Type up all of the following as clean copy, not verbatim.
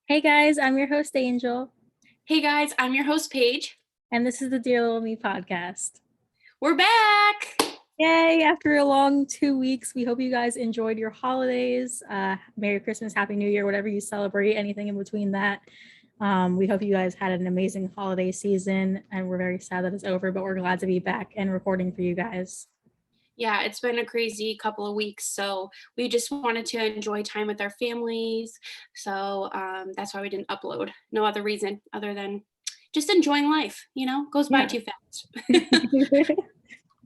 Hey guys, I'm your host Angel, Hey guys, I'm your host Paige. and this is the Dear Little Me podcast. We're back. Yay! After a long 2 weeks, we hope you guys enjoyed your holidays. Merry Christmas, Happy New Year, whatever you celebrate, anything in between that. We hope you guys had an amazing holiday season, and we're very sad that it's over, but we're glad to be back and recording for you guys. Yeah, it's been a crazy couple of weeks, so we just wanted to enjoy time with our families. So that's why we didn't upload. No other reason other than just enjoying life. Goes by Yeah. too fast.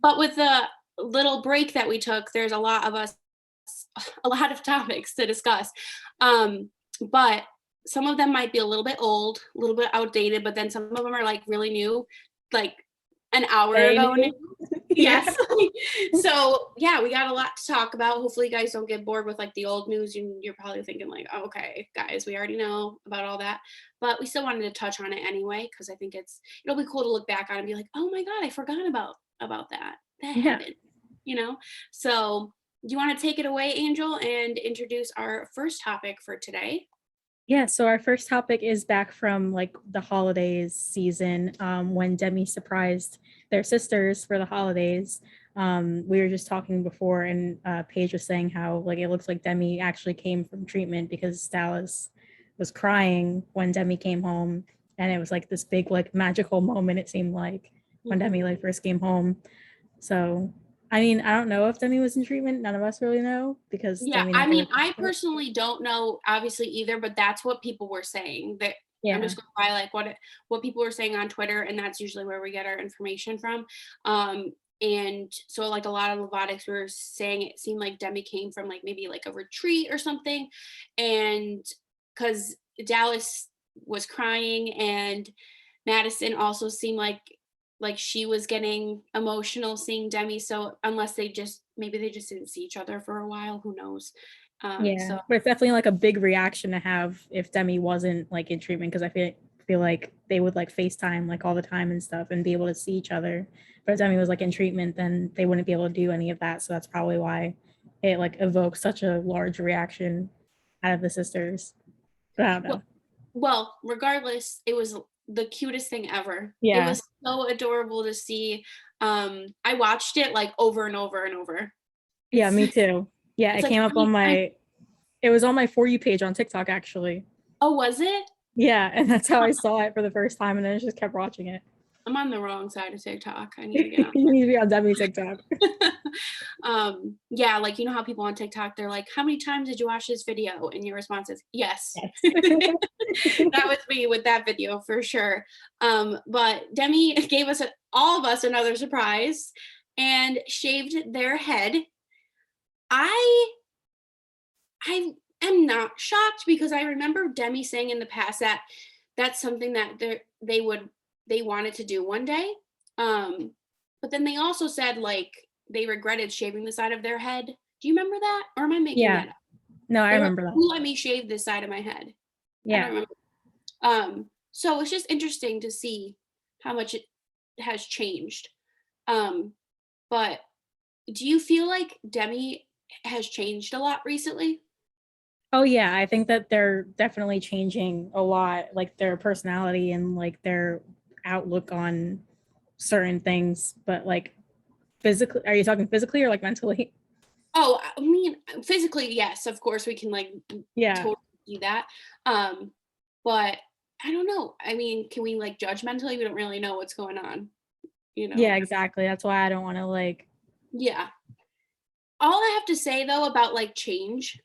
But with the little break that we took, there's a lot of topics to discuss. But some of them might be a little bit old, a little bit outdated, but then some of them are like really new, like an hour ago. Yeah. Yes. So yeah, we got a lot to talk about. Hopefully you guys don't get bored with like the old news. You're probably thinking like, oh, okay, guys, we already know about all that. But we still wanted to touch on it anyway, because I think it'll be cool to look back on and be like, oh my God, I forgot about that. That Yeah. happened, you know? So do you want to take it away, Angel, and introduce our first topic for today? Yeah, so our first topic is back from like the holidays season, when Demi surprised their sisters for the holidays. We were just talking before, and Paige was saying how like it looks like Demi actually came from treatment because Dallas was crying when Demi came home, and it was like this big like magical moment. It seemed like when Demi like first came home. So I mean, I don't know if Demi was in treatment. None of us really know because Yeah, Demi I never. mean, I personally don't know obviously either, but that's what people were saying. That I'm Yeah. just going by like what people were saying on Twitter, and that's usually where we get our information from. And so like a lot of Lovatics were saying it seemed like Demi came from like maybe like a retreat or something, and because Dallas was crying and Madison also seemed like she was getting emotional seeing Demi. So unless maybe they just didn't see each other for a while, who knows? Yeah, So but it's definitely like a big reaction to have if Demi wasn't like in treatment because I feel like they would like FaceTime like all the time and stuff and be able to see each other. But if Demi was like in treatment, then they wouldn't be able to do any of that. So that's probably why it like evokes such a large reaction out of the sisters. But I don't know. well, regardless, it was the cutest thing ever. It Yeah. was so adorable to see. I watched it like over and over and over. Yeah, It's me too. Yeah, it's it like came how up on many times? it was on my For You page on TikTok actually. Oh, was it? Yeah, and that's how I saw it for the first time and then I just kept watching it. I'm on the wrong side of TikTok. I need to get You on. need to be on Demi's TikTok. Yeah, like you know how people on TikTok they're like, how many times did you watch this video? And your response is yes. Yes. That was me with that video for sure. But Demi gave all of us another surprise and shaved their head. I I am not shocked because I remember Demi saying in the past that that's something that they wanted to do one day. Um, but then they also said like they regretted shaving the side of their head. Do you remember that? Or am I making Yeah. that up? No, I They were like, remember that. who let me shave this side of my head? I don't Yeah. remember. So it's just interesting to see how much it has changed. Um, but do you feel like Demi has changed a lot recently? Oh yeah, I think that they're definitely changing a lot, like their personality and like their outlook on certain things. But like physically, are you talking physically or like mentally? Oh, I mean, physically, yes, of course we can like Yeah. totally do that. Um, but I don't know. I mean, can we like judge mentally? We don't really know what's going on, you Yeah, know? exactly. That's why I don't want to like. Yeah. All I have to say though about like change,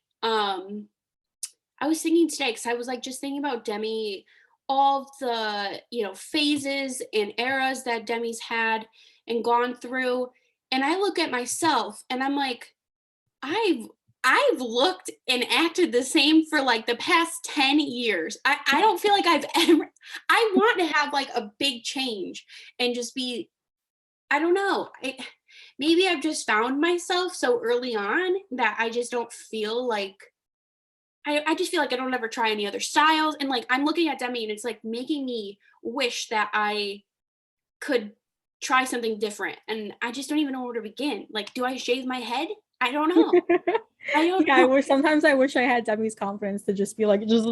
I was thinking today because I was like just thinking about Demi, all the phases and eras that Demi's had and gone through, and I look at myself and I'm like, I've I've looked and acted the same for like the past 10 years. I don't feel like I've ever I want to have like a big change and just be I don't know. Maybe I've just found myself so early on that I just don't feel like I just feel like I don't ever try any other styles. And like I'm looking at Demi and it's like making me wish that I could try something different. And I just don't even know where to begin. Like, do I shave my head? I don't know. I don't Yeah, I know. wish sometimes I wish I had Demi's confidence to just be like, just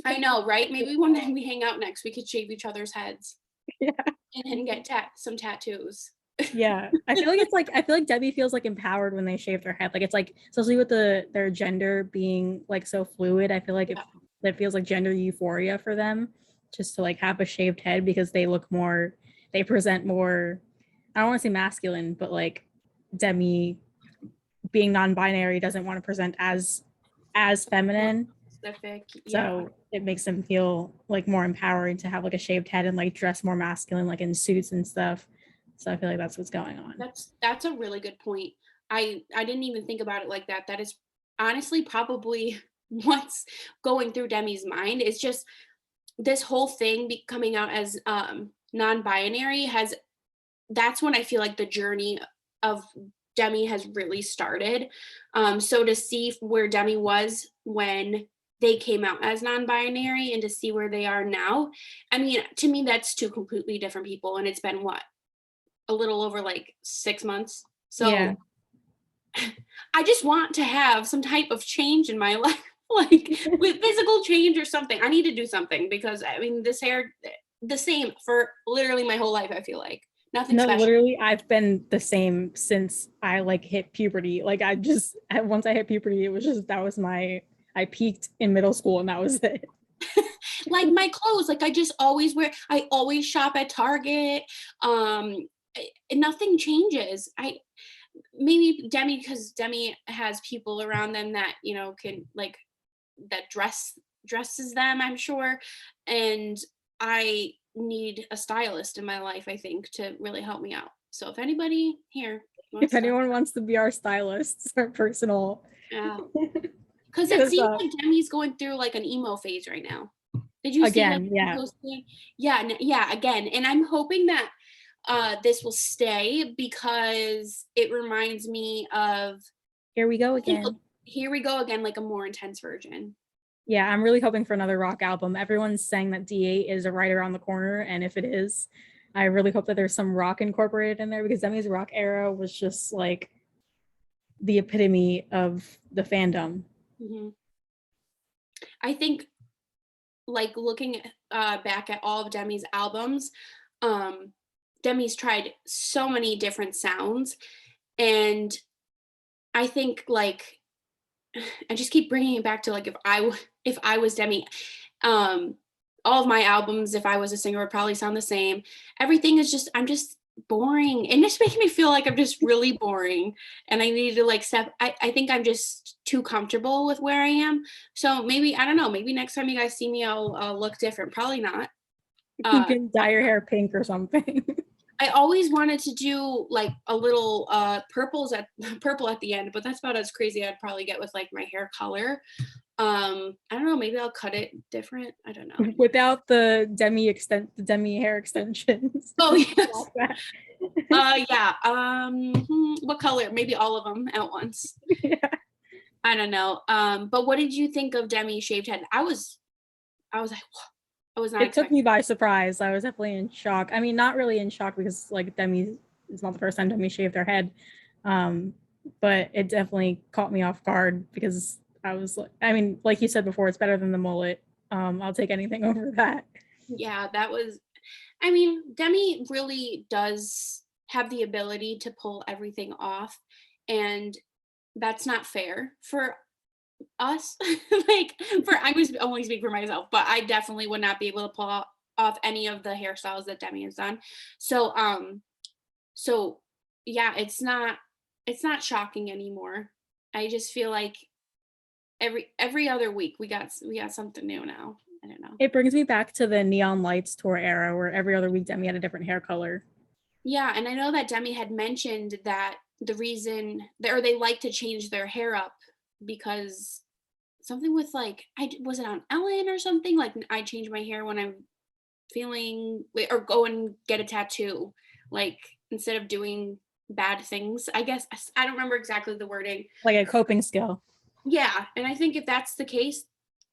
I know, right? Maybe one time we hang out next, we could shave each other's heads Yeah. and then get some tattoos. Yeah. I feel like it's like I feel like Debbie feels like empowered when they shave their head. Like it's like especially with their gender being like so fluid, I feel like Yeah. it feels like gender euphoria for them just to like have a shaved head because they look more they present more I don't want to say masculine, but like Demi being non-binary doesn't want to present as More feminine. specific. Yeah. So it makes them feel like more empowering to have like a shaved head and like dress more masculine, like in suits and stuff. So I feel like that's what's going on. That's a really good point. I didn't even think about it like that. That is honestly probably what's going through Demi's mind. It's just this whole thing coming out as non-binary has that's when I feel like the journey of Demi has really started. So to see where Demi was when they came out as non-binary and to see where they are now, I mean, to me, that's two completely different people. And it's been what, a little over like 6 months. Yeah. So I just want to have some type of change in my life, like with physical change or something. I need to do something because I mean, this hair, the same for literally my whole life, I feel like. Nothing No, special. literally, I've been the same since I like hit puberty. Like I just once I hit puberty, it was just that was my I peaked in middle school and that was it. Like my clothes, like I just always wear, I always shop at Target. Nothing changes. I maybe Demi, because Demi has people around them that, you know, can like that dresses them, I'm sure. And I need a stylist in my life, I think, to really help me out. So if anybody here If wants to, anyone wants to be our stylists, our personal, yeah, because hit it us seems up. like Demi's going through like an emo phase right now. Did you see like Again, yeah. posting? Yeah, yeah, again. And I'm hoping that this will stay because it reminds me of Here we go I think again. here we go again, like a more intense version. Yeah, I'm really hoping for another rock album. Everyone's saying that D8 is right around the corner, and if it is, I really hope that there's some rock incorporated in there because Demi's rock era was just like the epitome of the fandom. Hmm. I think like looking back at all of Demi's albums, um, Demi's tried so many different sounds, and I think like I just keep bringing it back to like if I was Demi, um, all of my albums, if I was a singer, would probably sound the same. Everything is just I'm just boring, and it's making me feel like I'm just really boring, and I need to like step. I think I'm just too comfortable with where I am. So maybe I don't know. Maybe next time you guys see me, I'll look different. Probably not. You Uh, can dye your hair pink or something. I always wanted to do like a little purple at the end, but that's about as crazy I'd probably get with like my hair color. I don't know, maybe I'll cut it different. I don't know. Without the demi hair extensions. Oh yes. Yeah. What color? Maybe all of them at once. Yeah. I don't know. But what did you think of Demi shaved head? I was like, whoa. I was not It took expecting. me by surprise. I was definitely in shock. I mean, not really in shock because like Demi is not the first time Demi shaved her head. Um, but it definitely caught me off guard because I was like, I mean, like you said before, it's better than the mullet. I'll take anything over that. Yeah, that was I mean, Demi really does have the ability to pull everything off, and that's not fair for us. Like, for I'm just only speak for myself, but I definitely would not be able to pull off any of the hairstyles that Demi has done. So, so yeah, it's not shocking anymore. I just feel like every other week we got something new now. I don't know. It brings me back to the Neon Lights tour era where every other week Demi had a different hair color. Yeah, and I know that Demi had mentioned that the reason or they like to change their hair up because something with like was it on Ellen or something like I change my hair when I'm feeling or go and get a tattoo like instead of doing bad things. I guess I don't remember exactly the wording. Like a coping skill. Yeah, and I think if that's the case,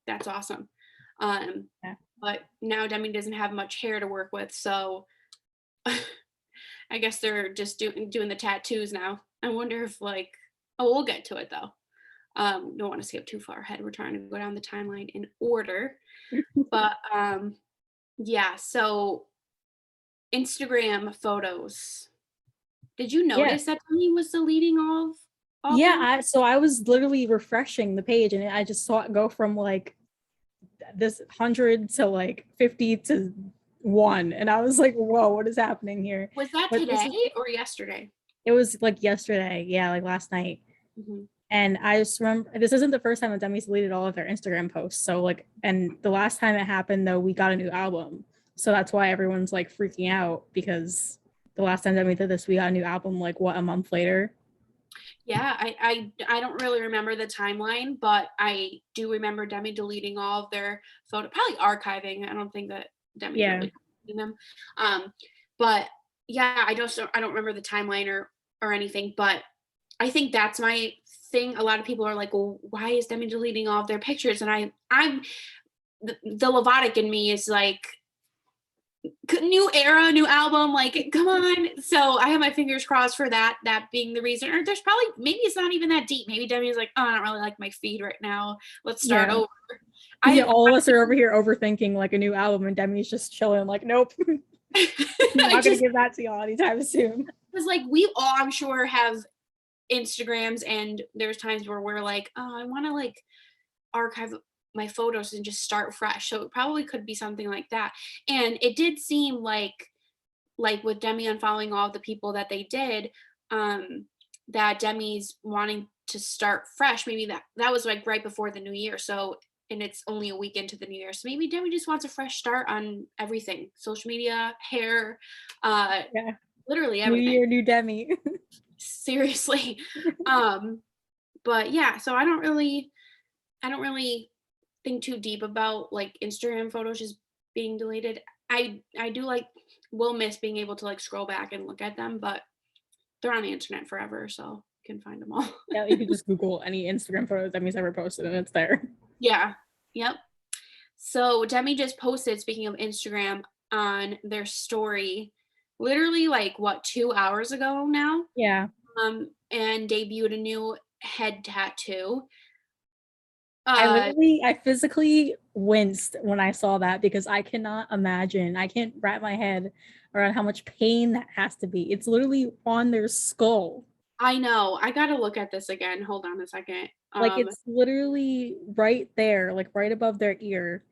that's awesome. Um, Yeah. but now Demi doesn't have much hair to work with, so I guess they're just doing the tattoos now. I wonder if like oh we'll get to it though. Don't want to skip too far ahead. We're trying to go down the timeline in order. But yeah, so Instagram photos. Did you Yeah. notice that Demi was deleting all of Yeah, them? so I was literally refreshing the page and I just saw it go from like this 100 to like 50 to 1, and I was like, whoa, what is happening here? Was that But this today is or yesterday? it was like yesterday, yeah, like last night. Mhm. And I just remember this isn't the first time that Demi's deleted all of their Instagram posts. So like, and the last time it happened though, we got a new album. So that's why everyone's like freaking out, because the last time Demi did this, we got a new album like what, a month later. Yeah, I don't really remember the timeline, but I do remember Demi deleting all of their photo, probably archiving. I don't think that Demi's Yeah. really deleting them. But yeah, I don't remember the timeline or anything, but I think that's my thing. A lot of people are like, well, why is Demi deleting all of their pictures? And I'm the Lovatic in me is like, new era, new album, like come on. So I have my fingers crossed for that being the reason. Or there's probably, maybe it's not even that deep. Maybe Demi's like, oh, I don't really like my feed right now, let's start Yeah. over. Yeah, I all of us are over here overthinking like a new album, and Demi's just chilling, like, nope, I not gonna just give that to y'all anytime soon. was like, we all, I'm sure, have Instagrams, and there's times where we're like, oh, I want to like archive my photos and just start fresh. So it probably could be something like that. And it did seem like with Demi unfollowing all the people that they did, that Demi's wanting to start fresh. Maybe that was like right before the new year. So, and it's only a week into the new year. So maybe Demi just wants a fresh start on everything. Social media, hair, Yeah. literally New everything. year, new Demi. Seriously. But yeah, so I don't really think too deep about like Instagram photos just being deleted. I do like, will miss being able to like scroll back and look at them, but they're on the internet forever, so you can find them all. Yeah, you could just Google any Instagram photos Demi's ever posted and it's there. Yeah. Yep. So Demi just posted, speaking of Instagram, on their story, literally like what, 2 hours ago now, Yeah. and debuted a new head tattoo. I Uh, I physically winced when I saw that, because I cannot imagine. I can't wrap my head around how much pain that has to be. It's literally on their skull. I know. I gotta look at this again. Hold on a second. Like it's literally right there, like right above their ear,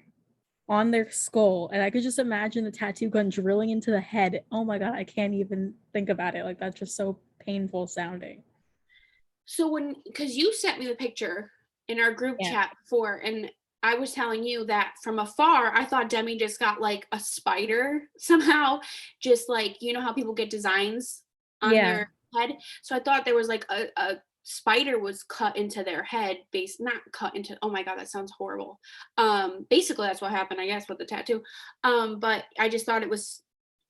on their skull. And I could just imagine the tattoo gun drilling into the head. Oh my God, I can't even think about it. Like that's just so painful sounding. So because you sent me the picture in our group Yeah. chat before, and I was telling you that from afar, I thought Demi just got like a spider somehow, just like, you know how people get designs on Yeah. their head. So I thought there was like a spider was cut into their head, not cut into, oh my God, that sounds horrible. Basically that's what happened, I guess, with the tattoo. But I just thought it was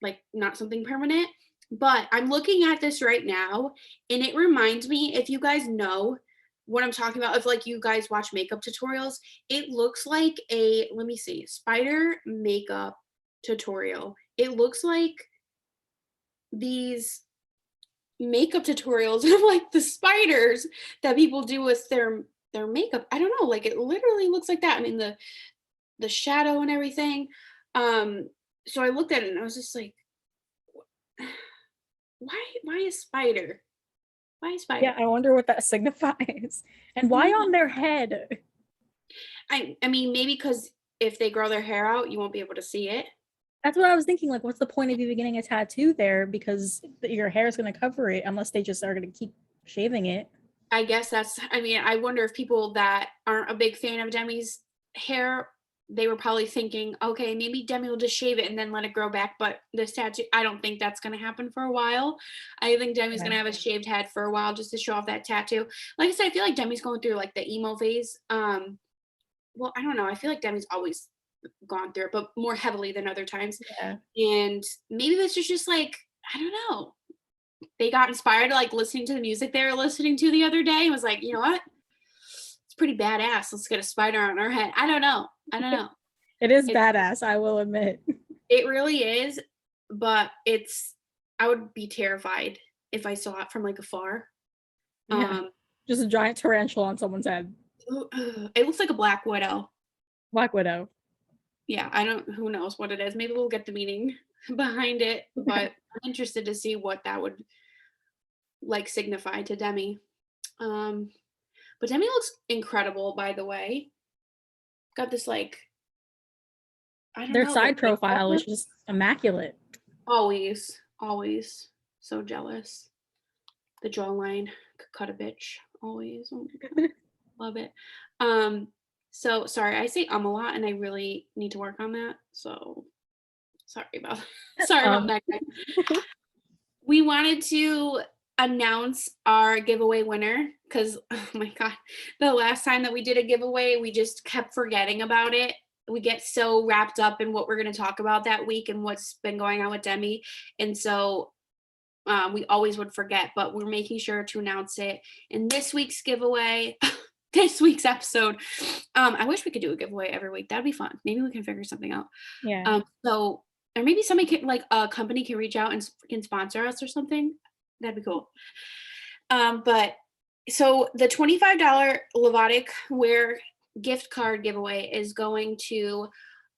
like not something permanent. But I'm looking at this right now, and it reminds me, if you guys know what I'm talking about, if like you guys watch makeup tutorials, it looks like let me see, spider makeup tutorial. It looks like these makeup tutorials of like the spiders that people do with their makeup. I don't know, like it literally looks like that. I mean the shadow and everything. So I looked at it and I was just like, why a spider? Why a Yeah, spider? I wonder what that signifies. And why on their head? I mean, maybe because if they grow their hair out, you won't be able to see it. That's what I was thinking. Like, what's the point of you getting a tattoo there? Because your hair is going to cover it unless they just are going to keep shaving it. I guess I mean, I wonder if people that aren't a big fan of Demi's hair, they were probably thinking, okay, maybe Demi will just shave it and then let it grow back. But this tattoo, I don't think that's going to happen for a while. I think Demi's Yeah. going to have a shaved head for a while just to show off that tattoo. Like I said, I feel like Demi's going through like the emo phase. Well, I don't know. I feel like Demi's always gone through it, but more heavily than other times. Yeah. And maybe this is just like, I don't know. They got inspired like listening to the music they were listening to the other day and was like, you know what? It's pretty badass. Let's get a spider on our head. I don't know. I don't know. It is It badass, I will admit. it really is, but I would be terrified if I saw it from like afar. Yeah. Um Just a giant tarantula on someone's head. It looks like a Black Widow. Black Widow. Yeah, who knows what it is. Maybe we'll get the meaning behind it, but I'm interested to see what that would like signify to Demi. But Demi looks incredible, by the way. Got this like, I don't Their know. side profile is just immaculate. Always so jealous. The jawline could cut a bitch. Always. Oh my god. Love it. So sorry, I say a lot and I really need to work on that. So sorry about that, guys. We wanted to announce our giveaway winner because, oh my god, the last time that we did a giveaway, we just kept forgetting about it. We get so wrapped up in what we're going to talk about that week and what's been going on with Demi. And so we always would forget, but we're making sure to announce it in this week's giveaway, this week's episode. I wish we could do a giveaway every week. That'd be fun. Maybe we can figure something out. Yeah. Or maybe somebody can, like a company can reach out and can sponsor us or something. That'd be cool. But so the $25 Lovatic wear gift card giveaway is going to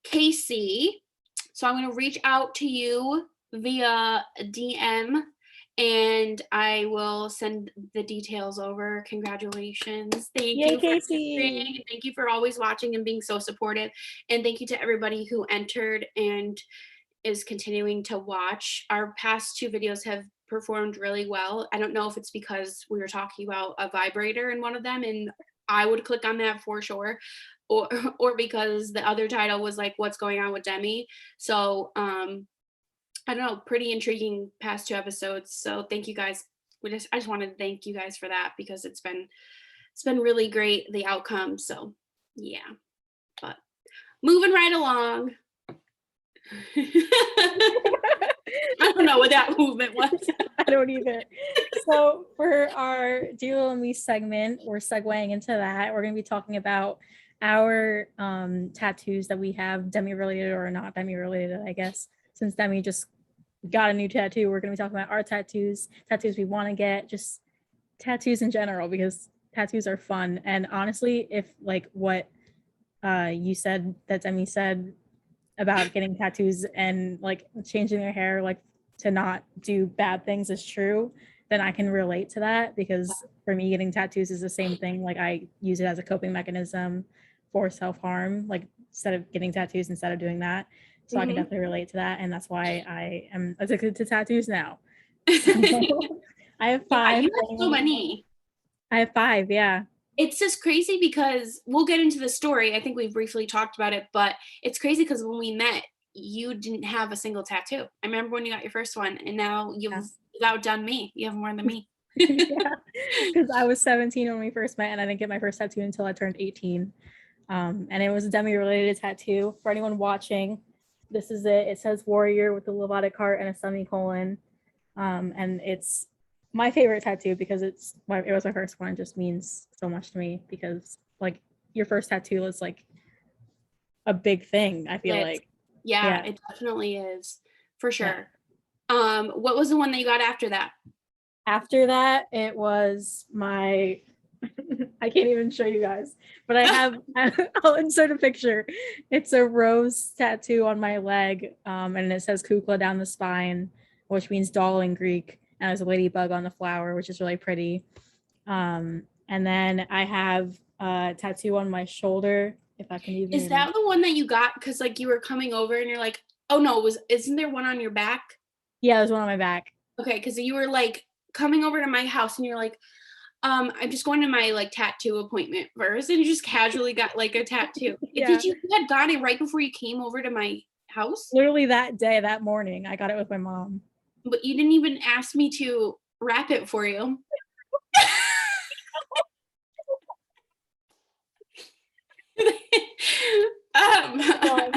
Casey. So I'm going to reach out to you via DM and I will send the details over. Congratulations. Thank you, Casey. Thank you for always watching and being so supportive. And thank you to everybody who entered and is continuing to watch. Our past 2 videos have performed really well. I don't know if it's because we were talking about a vibrator in one of them and I would click on that for sure, or because the other title was like what's going on with Demi. So I don't know, pretty intriguing past 2 episodes. So thank you guys. I just wanted to thank you guys for that because it's been really great, the outcome. So yeah, but moving right along. I don't know what that movement was. I don't either. So for our Do Little Me segment, we're segueing into that. We're going to be talking about our tattoos that we have, Demi related or not Demi related, I guess. Since Demi just got a new tattoo, we're going to be talking about our tattoos we want to get, just tattoos in general, because tattoos are fun. And honestly, if like what you said that Demi said about getting tattoos and like changing their hair like to not do bad things is true, then I can relate to that, because for me getting tattoos is the same thing. Like I use it as a coping mechanism for self-harm, like instead of getting tattoos, instead of doing that. So I can definitely relate to that, and that's why I am addicted to tattoos now. So, I have 5. You have so many. I have 5, yeah. It's just crazy because we'll get into the story. I think we briefly talked about it, but it's crazy because when we met, you didn't have a single tattoo. I remember when you got your first one, and now you've outdone me. You have more than me. Yeah, because I was 17 when we first met, and I didn't get my first tattoo until I turned 18. And it was a Demi-related tattoo. For anyone watching, this is it. It says warrior with a Lovatic heart and a semicolon. And it's my favorite tattoo because it was my first one. It just means so much to me because like your first tattoo is like a big thing, I feel like. Yeah, it definitely is, for sure. Yeah. What was the one that you got after that? After that, it was my I can't even show you guys, but I have I'll insert a picture. It's a rose tattoo on my leg, and it says kukla down the spine, which means doll in Greek, and there's a ladybug on the flower, which is really pretty. And then I have a tattoo on my shoulder, if I can even. Is that the one that you got because like you were coming over and you're like, oh no, isn't there one on your back? Yeah, there's one on my back. Okay, because you were like coming over to my house and you're like, I'm just going to my like tattoo appointment first, and you just casually got like a tattoo. Yeah. You had got it right before you came over to my house? Literally that day, that morning, I got it with my mom. But you didn't even ask me to wrap it for you. Anyway.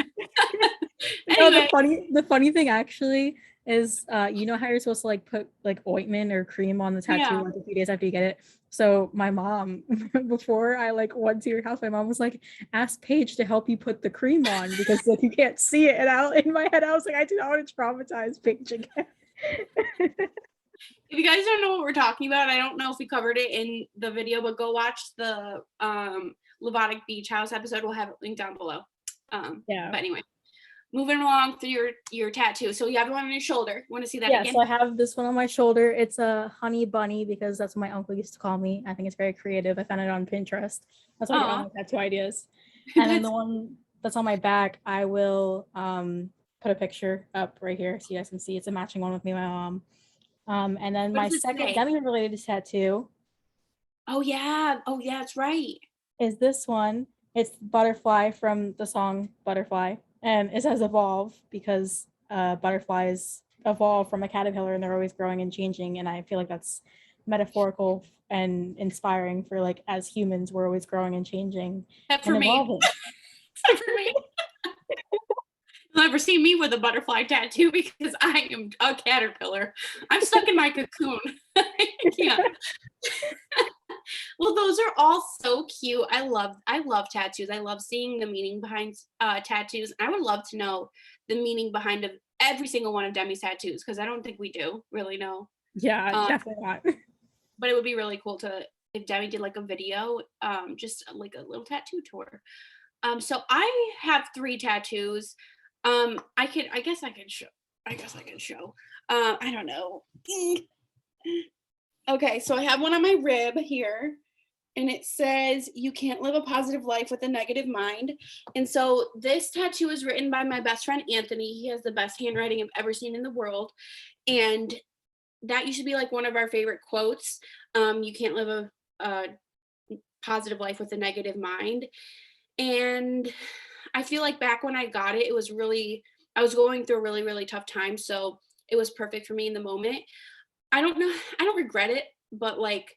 No, the funny thing actually is you know how you're supposed to like put like ointment or cream on the tattoo like a few days after you get it. So my mom, before I like went to your house, my mom was like, ask Paige to help you put the cream on because like you can't see it. And in my head I was like, I do not want to traumatize Paige again. If you guys don't know what we're talking about, I don't know if we covered it in the video, but go watch the Lovatic Beach House episode. We'll have it linked down below. Yeah. But anyway, moving along through your tattoo. So you have one on your shoulder. Want to see that Yeah, again? so I have this one on my shoulder. It's a honey bunny because that's what my uncle used to call me. I think it's very creative. I found it on Pinterest. That's why I get all Oh, my tattoo ideas. And then that's the one that's on my back, I will put a picture up right here so you guys can see. It's a matching one with me and my mom. And then what my does it second say? Demi related tattoo Oh yeah, that's right. is this one. It's butterfly from the song Butterfly, and it says evolve because butterflies evolve from a caterpillar and they're always growing and changing. And I feel like that's metaphorical and inspiring for like as humans, we're always growing and changing Except for and me. evolving. Except for me. You'll never see me with a butterfly tattoo because I am a caterpillar. I'm stuck in my cocoon. I can't. Well, those are all so cute. I love tattoos. I love seeing the meaning behind tattoos. I would love to know the meaning behind of every single one of Demi's tattoos because I don't think we do really know. Yeah, Um, definitely not. but it would be really cool to if Demi did like a video, just like a little tattoo tour. So I have 3 tattoos. I guess I can show. I guess I can show. I don't know. Okay, so I have one on my rib here, and it says, "You can't live a positive life with a negative mind." And so this tattoo is written by my best friend Anthony. He has the best handwriting I've ever seen in the world, and that used to be like one of our favorite quotes. You can't live a positive life with a negative mind. And I feel like back when I got it, I was going through a really, really tough time. So it was perfect for me in the moment. I don't know, I don't regret it, but like,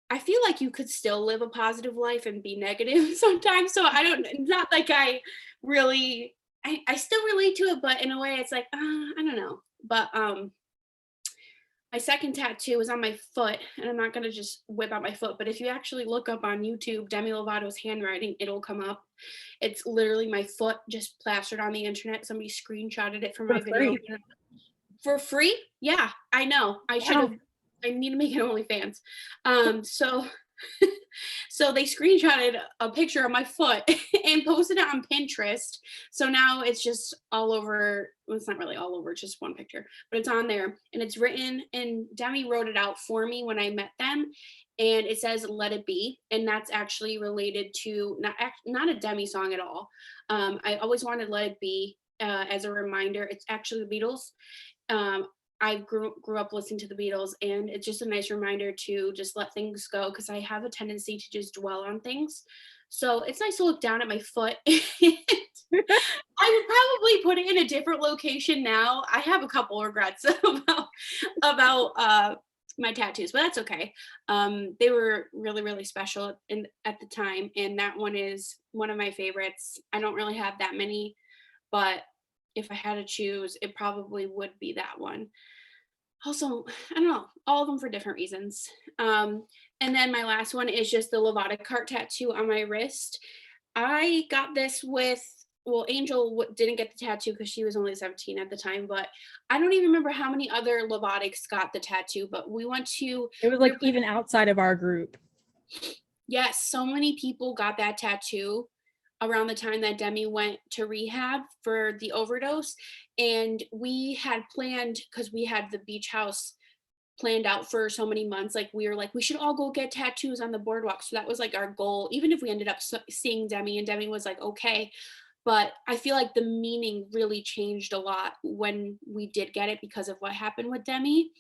I feel like you could still live a positive life and be negative sometimes. So I don't, not like I really, I still relate to it, but in a way it's like, I don't know. But my second tattoo is on my foot, and I'm not gonna just whip out my foot, but if you actually look up on YouTube Demi Lovato's handwriting, it'll come up. It's literally my foot just plastered on the internet. Somebody screenshotted it from For my video free. for free. Yeah, I know. I should Wow. have. I need to make an OnlyFans. So so they screenshotted a picture of my foot and posted it on Pinterest. So now it's just all over. Well, it's not really all over, it's just one picture, but it's on there and it's written. And Demi wrote it out for me when I met them. And it says "Let It Be," and that's actually related to not a Demi song at all. I always wanted "Let It Be" as a reminder. It's actually the Beatles. Um, I grew up listening to the Beatles, and it's just a nice reminder to just let things go because I have a tendency to just dwell on things. So it's nice to look down at my foot. I would probably put it in a different location now. I have a couple regrets about my tattoos, but that's okay. They were really, really special at the time, and that one is one of my favorites. I don't really have that many, but if I had to choose, it probably would be that one. Also, I don't know, all of them for different reasons. And then my last one is just the Lovatic heart tattoo on my wrist. I got this with, well, Angel didn't get the tattoo because she was only 17 at the time, but I don't even remember how many other Lovatics got the tattoo, but we went to, It was we like were even outside of our group. yes, so many people got that tattoo around the time that Demi went to rehab for the overdose. And we had planned, because we had the beach house planned out for so many months, like we were like, we should all go get tattoos on the boardwalk. So that was like our goal, even if we ended up seeing Demi and Demi was like, okay. But I feel like the meaning really changed a lot when we did get it because of what happened with Demi.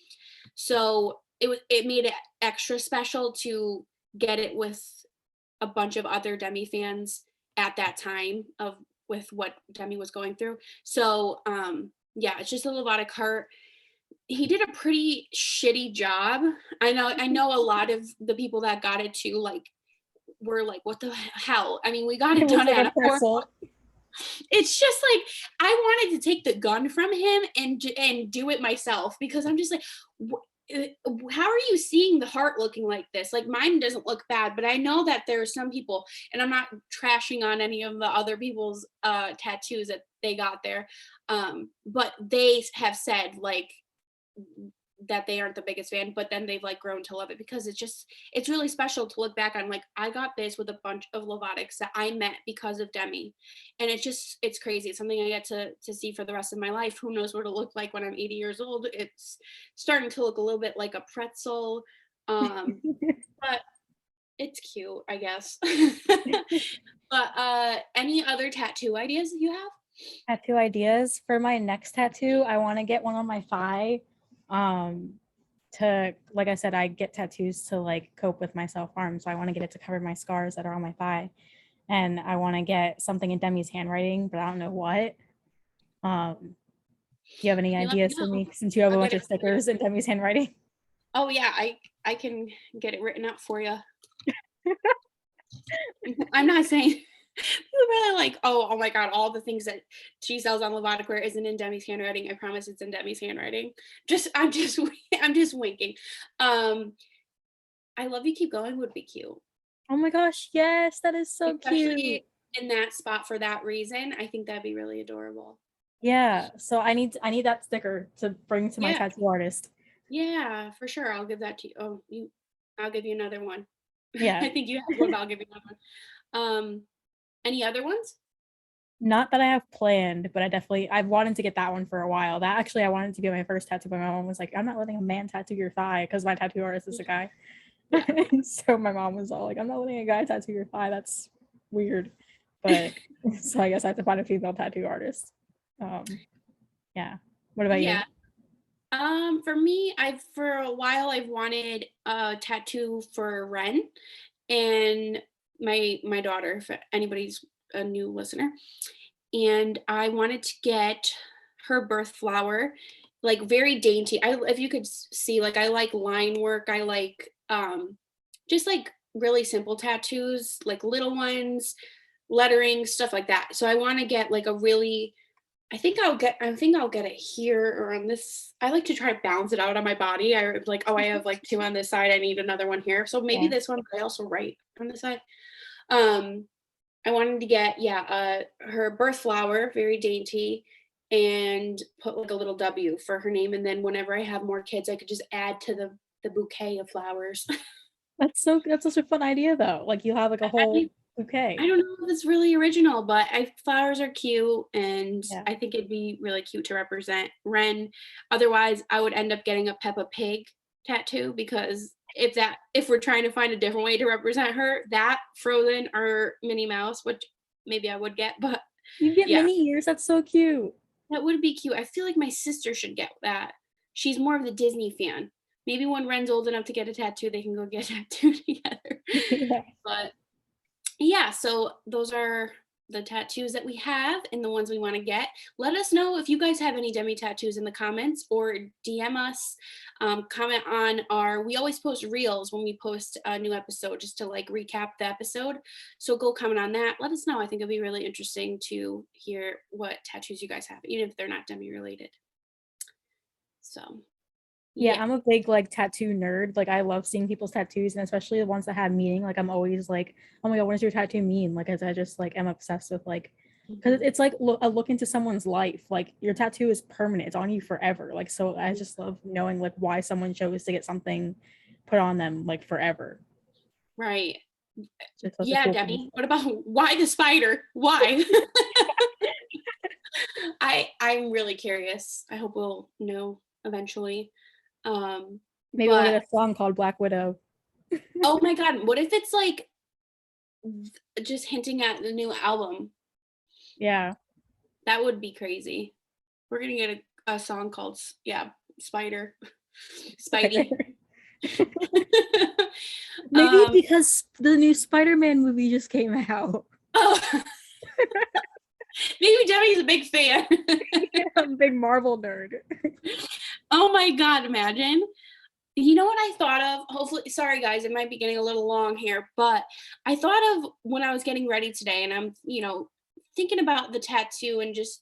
So it made it extra special to get it with a bunch of other Demi fans at that time of with what Demi was going through. So yeah, it's just a Lovatic heart. He did a pretty shitty job. I know a lot of the people that got it too, like were like, what the hell? I mean, we got It it looks done like at a a board. pretzel. It's just like I wanted to take the gun from him and do it myself because I'm just like, how are you seeing the heart looking like this? Like mine doesn't look bad, but I know that there are some people, and I'm not trashing on any of the other people's tattoos that they got there, but they have said like that they aren't the biggest fan, but then they've like grown to love it because it's really special to look back on. Like, I got this with a bunch of Lovatics that I met because of Demi, and it's crazy. It's something I get to see for the rest of my life. Who knows what it'll look like when I'm 80 years old? It's starting to look a little bit like a pretzel, but it's cute, I guess. But any other tattoo ideas that you have? Tattoo ideas for my next tattoo. I want to get one on my thigh. To like I said, I get tattoos to like cope with my self harm, so I want to get it to cover my scars that are on my thigh, and I want to get something in Demi's handwriting, but I don't know what. Do you have any You let me ideas for know. me since you have a I'll bunch get of it for you. stickers in Demi's handwriting? Oh yeah, I can get it written out for you. I'm not saying people really like, oh my god, all the things that she sells on Lovatic wear isn't in Demi's handwriting. I promise it's in Demi's handwriting. I'm just winking. I love you keep going would be cute. Oh my gosh, yes, that is so cute. Especially in that spot for that reason. I think that'd be really adorable. Yeah, so I need that sticker to bring to my Yeah. tattoo artist. Yeah, for sure. I'll give that to you. Oh, I'll give you another one. Yeah. I think you have one, but I'll give you another one. Any other ones? Not that I have planned, but I've wanted to get that one for a while. That actually I wanted to be my first tattoo, but my mom was like, I'm not letting a man tattoo your thigh because my tattoo artist is a guy. Yeah. So my mom was all like, I'm not letting a guy tattoo your thigh. That's weird. But so I guess I have to find a female tattoo artist. Yeah. What about you? Yeah. For me, for a while I've wanted a tattoo for Ren and my daughter, if anybody's a new listener. And I wanted to get her birth flower, like very dainty. If you could see, like I like line work. I like just like really simple tattoos, like little ones, lettering, stuff like that. So I want to get like a really I think I'll get it here or on this. I like to try to balance it out on my body. I like, oh, I have like two on this side. I need another one here. So maybe Yeah. this one, but I also write on the side. Um, I wanted to get, her birth flower, very dainty, and put like a little W for her name. And then whenever I have more kids, I could just add to the bouquet of flowers. That's such a fun idea though. Like you have like a whole I bouquet. don't know if it's really original, but flowers are cute, and Yeah. I think it'd be really cute to represent Ren. Otherwise, I would end up getting a Peppa Pig tattoo because if we're trying to find a different way to represent her, that Frozen or Minnie Mouse, which maybe I would get, but You get yeah, mini ears. That's so cute. that would be cute. I feel like my sister should get that. She's more of the Disney fan. Maybe when Ren's old enough to get a tattoo, they can go get a tattoo together. Yeah. But yeah, so those are the tattoos that we have and the ones we want to get. Let us know if you guys have any Demi tattoos in the comments or DM us. Comment on we always post reels when we post a new episode just to like recap the episode. So go comment on that. Let us know. I think it'll be really interesting to hear what tattoos you guys have, even if they're not Demi related. So Yeah, yeah. I'm a big like tattoo nerd. Like I love seeing people's tattoos and especially the ones that have meaning. Like I'm always like, oh my god, what does your tattoo mean? Like as I just like am obsessed with like because it's like a look into someone's life. Like your tattoo is permanent. It's on you forever. Like so I just love knowing like why someone chose to get something put on them like forever. Right. It's such a Yeah, cool Demi. concept. What about why the spider? Why? I'm really curious. I hope we'll know eventually. Maybe we'll But get a song called Black Widow. oh my god, what if it's like just hinting at the new album? Yeah. That would be crazy. We're gonna get a song called Spider, Spidey. Maybe because the new Spider-Man movie just came out. Oh, maybe Demi's a big fan. I'm a big Marvel nerd. Oh my god, imagine. You know what I thought of? Hopefully, sorry guys, it might be getting a little long here, but I thought of when I was getting ready today and I'm, thinking about the tattoo and just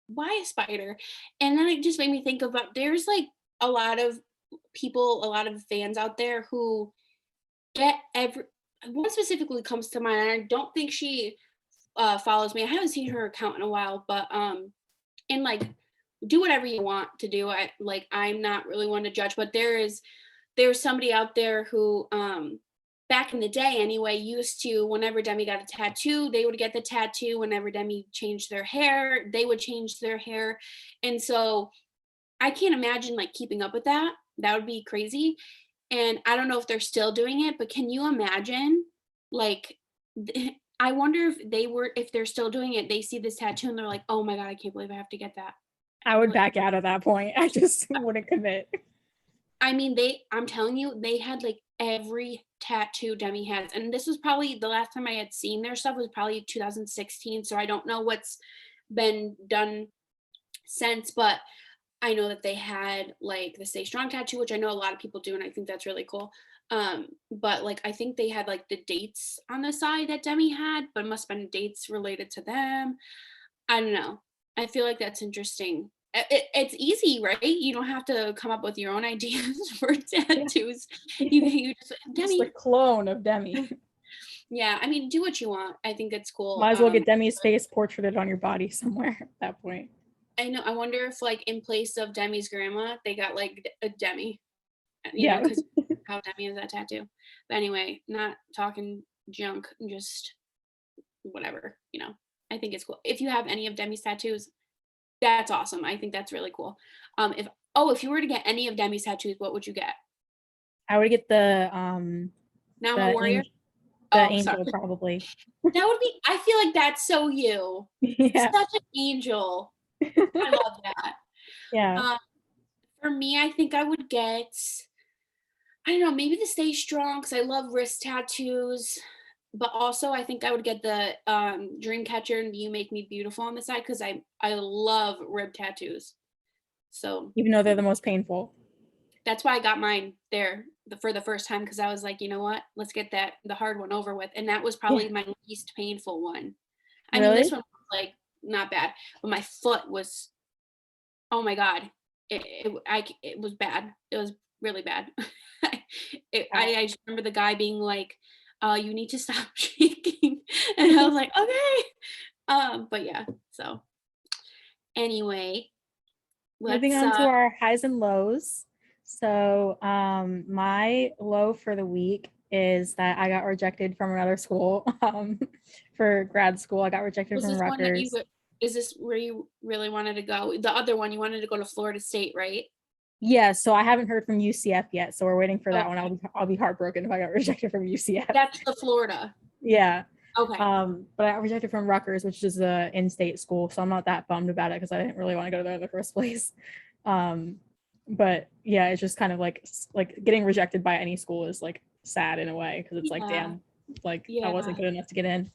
why a spider? And then it just made me think about there's like a lot of people, a lot of fans out there who get one specifically comes to mind. And I don't think she follows me. I haven't seen her account in a while, but and like do whatever you want to do. I'm not really one to judge, but there's somebody out there who back in the day anyway used to, whenever Demi got a tattoo, they would get the tattoo. Whenever Demi changed their hair, they would change their hair. And so I can't imagine like keeping up with that. That would be crazy. And I don't know if they're still doing it, but can you imagine like I wonder if they're still doing it, they see this tattoo and they're like, "Oh my god, I can't believe I have to get that." I would Like, back out at that point. I just wouldn't commit. I mean, I'm telling you, they had like every tattoo Demi has. And this was probably the last time I had seen their stuff was probably 2016. So I don't know what's been done since, but I know that they had like the Stay Strong tattoo, which I know a lot of people do, and I think that's really cool. But like I think they had like the dates on the side that Demi had, but it must have been dates related to them. I don't know. I feel like that's interesting. It's easy, right? You don't have to come up with your own ideas for Yeah. tattoos. You just Just a Demi. clone of Demi. Yeah, I mean, do what you want. I think it's cool. Might as well get Demi's face portraited on your body somewhere at that point. I know. I wonder if like in place of Demi's grandma, they got like a Demi. Yeah. Because how Demi is that tattoo. But anyway, not talking junk, just whatever. I think it's cool. If you have any of Demi's tattoos, that's awesome. I think that's really cool. If you were to get any of Demi's tattoos, what would you get? I would get Now I'm a the warrior. the Oh, sorry. angel probably. That would be. I feel like that's so you. Yeah. Such an angel. I love that. Yeah. Um, for me, I think I would get. I don't know, maybe the Stay Strong because I love wrist tattoos. But also, I think I would get the dream catcher and You Make Me Beautiful on the side because I love rib tattoos. So Even though they're the most painful. that's why I got mine there for the first time because I was like, you know what? Let's get the hard one over with. And that was Yeah. probably my least painful one. I mean, this Really? one was like not bad, but my foot was, oh my God, it was bad. It was really bad. Wow. I just remember the guy being like, "You need to stop shaking," and I was like, "Okay." But yeah. So anyway, Moving let's. on to our highs and lows. So, my low for the week is that I got rejected from another school for grad school. I got rejected Was from this one that you? Rutgers. Is this where you really wanted to go? The other one you wanted to go to Florida State, right? Yeah, so I haven't heard from UCF yet, so we're waiting for that one. Okay, I'll be heartbroken if I got rejected from UCF. that's the Florida. Yeah. Okay. But I got rejected from Rutgers, which is a in-state school, so I'm not that bummed about it because I didn't really want to go there in the first place. Um, but yeah, it's just kind of like getting rejected by any school is like sad in a way because it's like, Yeah. damn, like I wasn't Yeah. good enough to get in.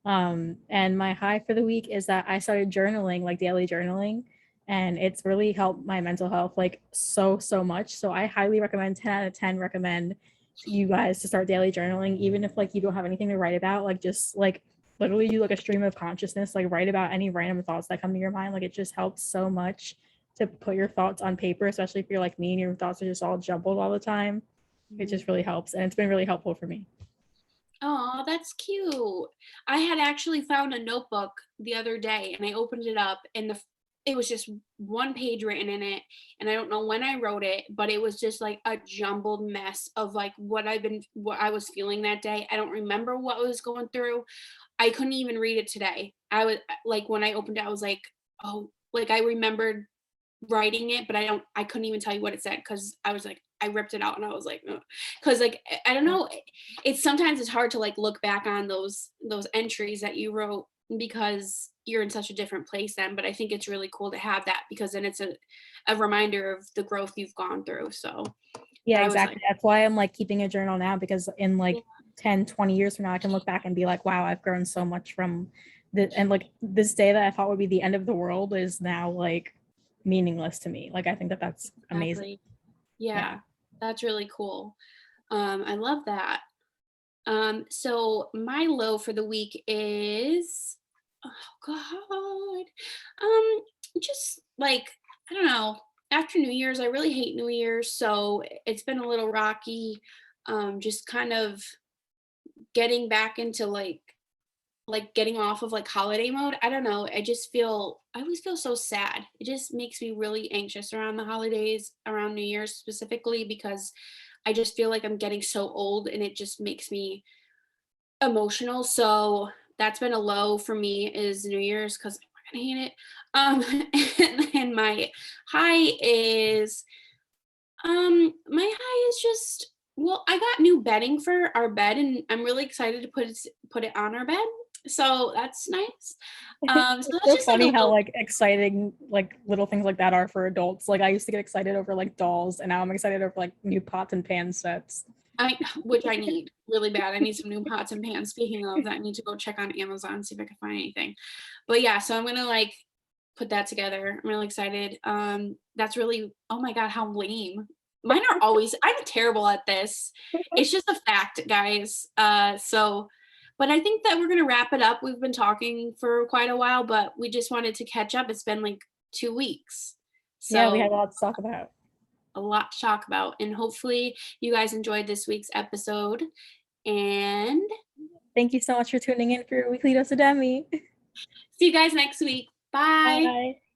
And my high for the week is that I started journaling, like daily journaling, and it's really helped my mental health like so much. So I highly recommend, 10 out of 10 recommend you guys to start daily journaling, even if like you don't have anything to write about, like just like literally do like a stream of consciousness, like write about any random thoughts that come to your mind. Like it just helps so much to put your thoughts on paper, especially if you're like me and your thoughts are just all jumbled all the time. It just really helps, and it's been really helpful for me. Oh, that's cute. I had actually found a notebook the other day and I opened it up and it was just one page written in it and I don't know when I wrote it, but it was just like a jumbled mess of like what I was feeling that day. I don't remember what I was going through. I couldn't even read it today. I was like when I opened it I was like, "Oh, like I remembered writing it, but I couldn't even tell you what it said because I was like, I ripped it out and I was like, because like I don't know, it's sometimes it's hard to like look back on those entries that you wrote because you're in such a different place then. But I think it's really cool to have that because then it's a reminder of the growth you've gone through. So Yeah, I was like, exactly. That's why I'm like keeping a journal now, because in yeah, like 10-20 years from now, I can look back and be like, wow, I've grown so much from the, and like this day that I thought would be the end of the world is now like meaningless to me. Like, I think that that's amazing. exactly. Yeah. Yeah, that's really cool. I love that. So my low for the week is, oh God, just like, I don't know, after New Year's, I really hate New Year's, so it's been a little rocky. Just kind of getting back into like like getting off of like holiday mode. I don't know. I always feel so sad. It just makes me really anxious around the holidays, around New Year's specifically, because I just feel like I'm getting so old and it just makes me emotional. So that's been a low for me is New Year's because I'm gonna hate it. And then my high is my high is just, well, I got new bedding for our bed and I'm really excited to put it on our bed. So that's nice. So It's that's so just like a funny how little, like exciting like little things like that are for adults. Like I used to get excited over like dolls, and now I'm excited over like new pots and pan sets. which I need really bad. I need some new pots and pans. Speaking of that, I need to go check on Amazon, see if I can find anything. But yeah, so I'm gonna like put that together. I'm really excited. That's really, oh my God, how lame. Mine are always, I'm terrible at this. It's just a fact, guys. But I think that we're gonna wrap it up. We've been talking for quite a while, but we just wanted to catch up. It's been like 2 weeks. Yeah, we had So a lot to talk about. a lot to talk about. And hopefully you guys enjoyed this week's episode. And Thank you so much for tuning in for your weekly dose of Demi. see you guys next week. Bye. Bye.